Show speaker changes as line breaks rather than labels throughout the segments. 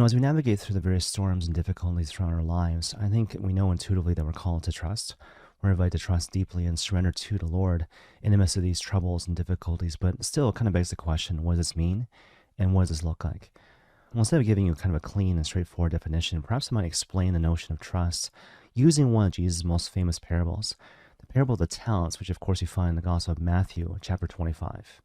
As we navigate through the various storms and difficulties throughout our lives, I think we know intuitively that we're called to trust. We're invited to trust deeply and surrender to the Lord in the midst of these troubles and difficulties, but still it kind of begs the question, what does this mean? And what does this look like? Well, instead of giving you kind of a clean and straightforward definition, perhaps I might explain the notion of trust using one of Jesus' most famous parables, the parable of the talents, which of course you find in the Gospel of Matthew, chapter 25.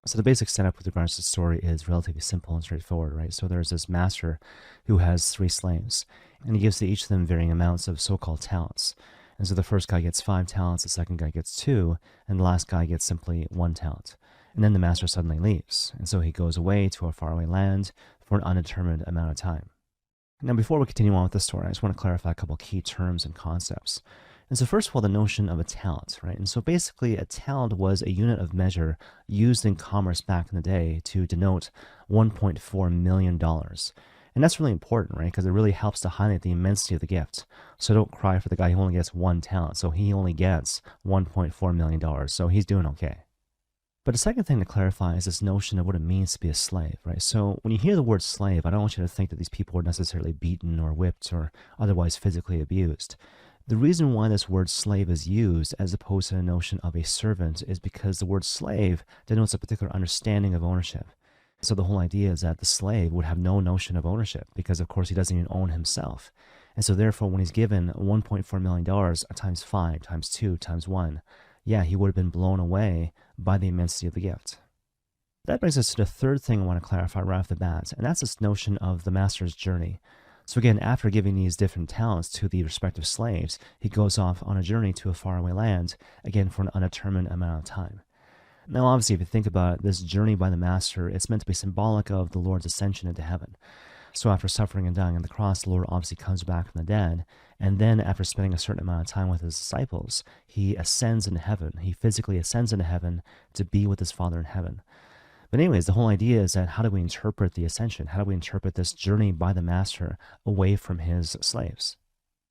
So the basic setup with regards to the story is relatively simple and straightforward, right? So there's this master who has three slaves, and he gives to each of them varying amounts of so-called talents. And so the first guy gets 5 talents, the second guy gets 2, and the last guy gets simply 1 talent. And then the master suddenly leaves, and so he goes away to a faraway land for an undetermined amount of time. Now, before we continue on with the story, I just want to clarify a couple key terms and concepts. And so first of all, the notion of a talent, right? And so basically a talent was a unit of measure used in commerce back in the day to denote $1.4 million. And that's really important, right? Because it really helps to highlight the immensity of the gift. So don't cry for the guy who only gets 1 talent. So he only gets $1.4 million. So he's doing okay. But the second thing to clarify is this notion of what it means to be a slave, right? So when you hear the word slave, I don't want you to think that these people were necessarily beaten or whipped or otherwise physically abused. The reason why this word slave is used as opposed to the notion of a servant is because the word slave denotes a particular understanding of ownership. So the whole idea is that the slave would have no notion of ownership because, of course, he doesn't even own himself. And so therefore, when he's given $1.4 million times 5, times 2, times 1, yeah, he would have been blown away by the immensity of the gift. That brings us to the third thing I want to clarify right off the bat, and that's this notion of the master's journey. So again, after giving these different talents to the respective slaves, he goes off on a journey to a faraway land, again for an undetermined amount of time. Now, obviously, if you think about it, this journey by the master, it's meant to be symbolic of the Lord's ascension into heaven. So after suffering and dying on the cross, the Lord obviously comes back from the dead, and then after spending a certain amount of time with his disciples, he ascends into heaven. He physically ascends into heaven to be with his Father in heaven. But anyways, the whole idea is that how do we interpret the ascension? How do we interpret this journey by the master away from his slaves?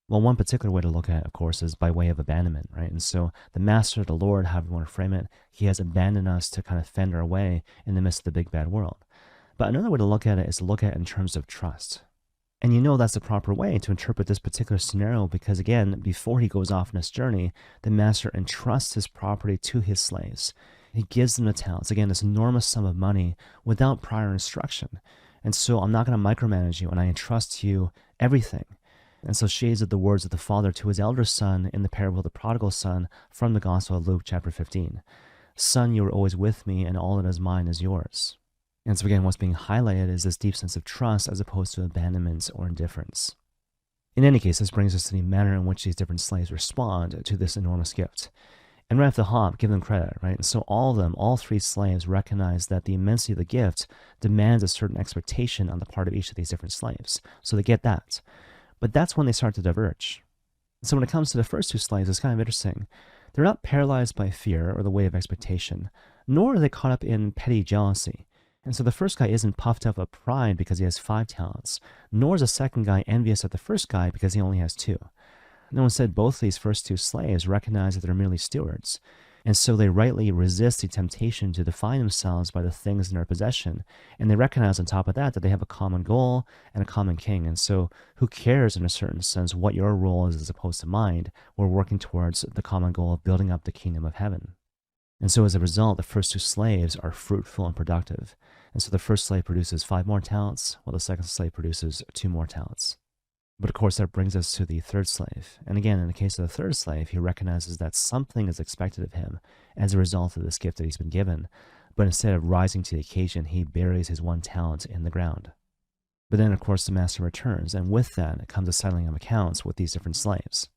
Well, one particular way to look at it, of course, is by way of abandonment, right? And so the master, the Lord, however you want to frame it, he has abandoned us to kind of fend our way in the midst of the big bad world. But another way to look at it is to look at it in terms of trust. And that's the proper way to interpret this particular scenario because, again, before he goes off on this journey, the master entrusts his property to his slaves. He gives them the talents, again, this enormous sum of money without prior instruction. And so I'm not going to micromanage you, and I entrust to you everything. And so shades of the words of the father to his elder son in the parable of the prodigal son from the Gospel of Luke chapter 15. Son, you are always with me, and all that is mine is yours. And so again, what's being highlighted is this deep sense of trust as opposed to abandonment or indifference. In any case, this brings us to the manner in which these different slaves respond to this enormous gift. And right off the hop, give them credit, right? And so all of them, all three slaves, recognize that the immensity of the gift demands a certain expectation on the part of each of these different slaves. So they get that. But that's when they start to diverge. So when it comes to the first two slaves, it's kind of interesting. They're not paralyzed by fear or the way of expectation, nor are they caught up in petty jealousy. And so the first guy isn't puffed up with pride because he has 5 talents, nor is the second guy envious at the first guy because he only has 2. No, instead, both these first two slaves recognize that they're merely stewards, and so they rightly resist the temptation to define themselves by the things in their possession, and they recognize on top of that that they have a common goal and a common king, and so who cares in a certain sense what your role is as opposed to mine? We're working towards the common goal of building up the kingdom of heaven. And so as a result, the first two slaves are fruitful and productive, and so the first slave produces 5 more talents, while the second slave produces 2 more talents. But of course, that brings us to the third slave. And again, in the case of the third slave, he recognizes that something is expected of him as a result of this gift that he's been given. But instead of rising to the occasion, he buries his 1 talent in the ground. But then, of course, the master returns, and with that comes a settling of accounts with these different slaves.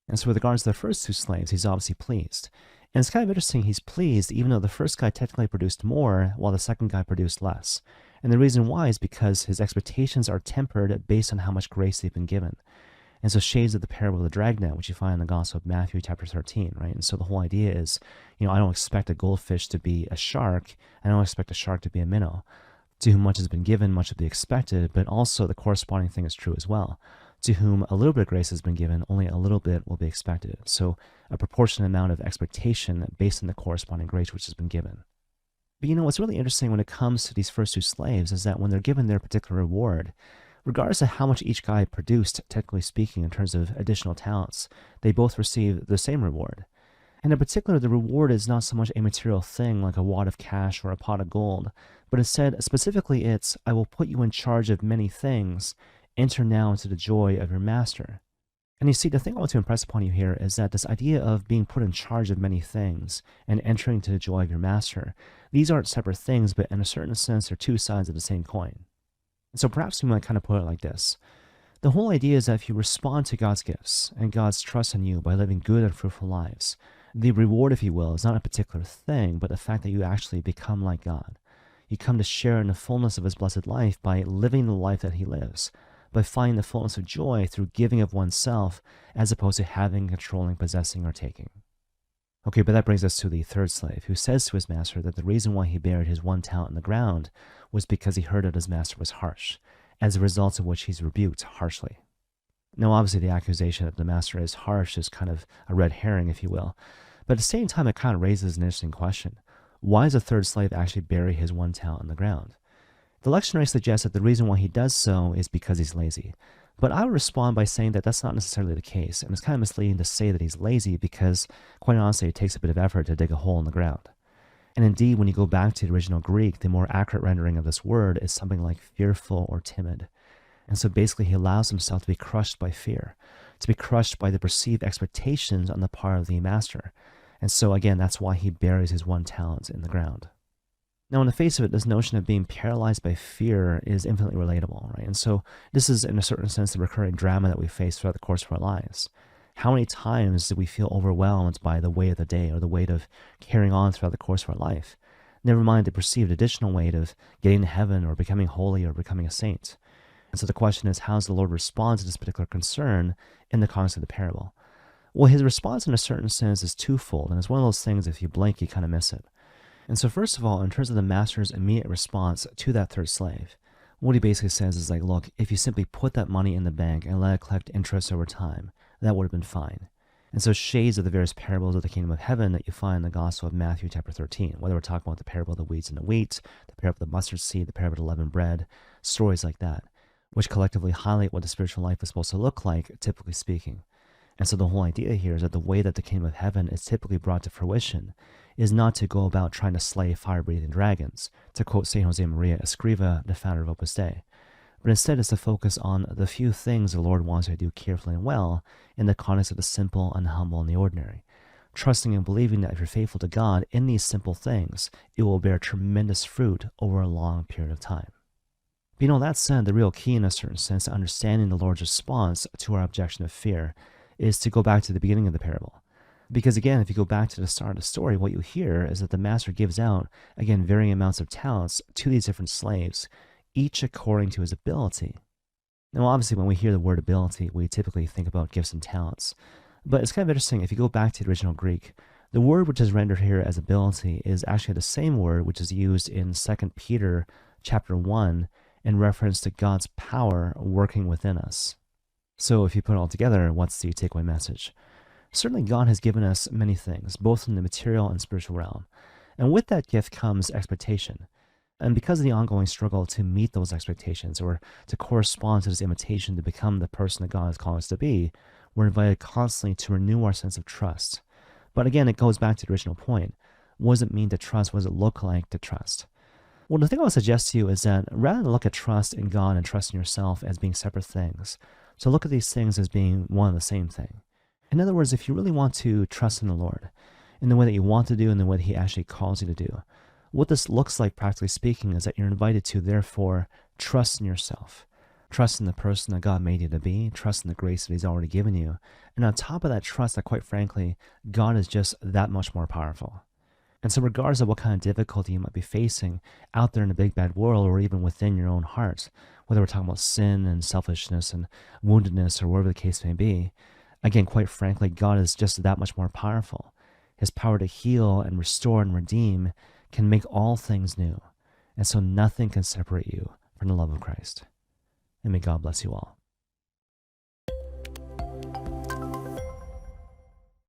And so with regards to the first 2 slaves, he's obviously pleased. And it's kind of interesting, he's pleased even though the first guy technically produced more while the second guy produced less. And the reason why is because his expectations are tempered based on how much grace they've been given. And so shades of the parable of the dragnet, which you find in the Gospel of Matthew chapter 13, right? And so the whole idea is, I don't expect a goldfish to be a shark. I don't expect a shark to be a minnow. To whom much has been given, much will be expected, but also the corresponding thing is true as well. To whom a little bit of grace has been given, only a little bit will be expected. So a proportionate amount of expectation based on the corresponding grace which has been given. But what's really interesting when it comes to these first two slaves is that when they're given their particular reward, regardless of how much each guy produced, technically speaking, in terms of additional talents, they both receive the same reward. And in particular, the reward is not so much a material thing like a wad of cash or a pot of gold, but instead, specifically, it's, I will put you in charge of many things. Enter now into the joy of your master. And you see, the thing I want to impress upon you here is that this idea of being put in charge of many things and entering into the joy of your master, these aren't separate things, but in a certain sense, they're two sides of the same coin. And so perhaps we might kind of put it like this. The whole idea is that if you respond to God's gifts and God's trust in you by living good and fruitful lives, the reward, if you will, is not a particular thing, but the fact that you actually become like God. You come to share in the fullness of his blessed life by living the life that he lives, by finding the fullness of joy through giving of oneself as opposed to having, controlling, possessing, or taking. Okay, but that brings us to the third slave, who says to his master that the reason why he buried his one talent in the ground was because he heard that his master was harsh, as a result of which he's rebuked harshly. Now, obviously, the accusation that the master is harsh is kind of a red herring, if you will, but at the same time, it kind of raises an interesting question. Why does the third slave actually bury his one talent in the ground? The lectionary suggests that the reason why he does so is because he's lazy. But I would respond by saying that that's not necessarily the case, and it's kind of misleading to say that he's lazy because, quite honestly, it takes a bit of effort to dig a hole in the ground. And indeed, when you go back to the original Greek, the more accurate rendering of this word is something like fearful or timid. And so basically, he allows himself to be crushed by fear, to be crushed by the perceived expectations on the part of the master. And so again, that's why he buries his one talent in the ground. Now, in the face of it, this notion of being paralyzed by fear is infinitely relatable, right? And so this is, in a certain sense, the recurring drama that we face throughout the course of our lives. How many times do we feel overwhelmed by the weight of the day or the weight of carrying on throughout the course of our life? Never mind the perceived additional weight of getting to heaven or becoming holy or becoming a saint. And so the question is, how does the Lord respond to this particular concern in the context of the parable? Well, his response in a certain sense is twofold, and it's one of those things, if you blink, you kind of miss it. And so first of all, in terms of the master's immediate response to that third slave, what he basically says is like, look, if you simply put that money in the bank and let it collect interest over time, that would have been fine. And so shades of the various parables of the kingdom of heaven that you find in the Gospel of Matthew chapter 13, whether we're talking about the parable of the weeds and the wheat, the parable of the mustard seed, the parable of the leavened bread, stories like that, which collectively highlight what the spiritual life is supposed to look like, typically speaking. And so the whole idea here is that the way that the kingdom of heaven is typically brought to fruition is not to go about trying to slay fire-breathing dragons, to quote St. Jose Maria Escriva, the founder of Opus Dei, but instead is to focus on the few things the Lord wants you to do carefully and well in the context of the simple and humble and the ordinary, trusting and believing that if you're faithful to God in these simple things, it will bear tremendous fruit over a long period of time. But that said, the real key in a certain sense to understanding the Lord's response to our objection of fear is to go back to the beginning of the parable. Because again, if you go back to the start of the story, what you hear is that the master gives out, again, varying amounts of talents to these different slaves, each according to his ability. Now, obviously, when we hear the word ability, we typically think about gifts and talents. But it's kind of interesting, if you go back to the original Greek, the word which is rendered here as ability is actually the same word which is used in 2 Peter chapter 1 in reference to God's power working within us. So if you put it all together, what's the takeaway message? Certainly God has given us many things, both in the material and spiritual realm. And with that gift comes expectation. And because of the ongoing struggle to meet those expectations or to correspond to this invitation to become the person that God has called us to be, we're invited constantly to renew our sense of trust. But again, it goes back to the original point. What does it mean to trust? What does it look like to trust? Well, the thing I would suggest to you is that rather than look at trust in God and trust in yourself as being separate things, to look at these things as being one and the same thing. In other words, if you really want to trust in the Lord, in the way that you want to do, in the way that he actually calls you to do, what this looks like, practically speaking, is that you're invited to, therefore, trust in yourself. Trust in the person that God made you to be, trust in the grace that he's already given you, and on top of that, trust that, quite frankly, God is just that much more powerful. And so regardless of what kind of difficulty you might be facing out there in the big bad world or even within your own heart, whether we're talking about sin and selfishness and woundedness or whatever the case may be, again, quite frankly, God is just that much more powerful. His power to heal and restore and redeem can make all things new. And so nothing can separate you from the love of Christ. And may God bless you all.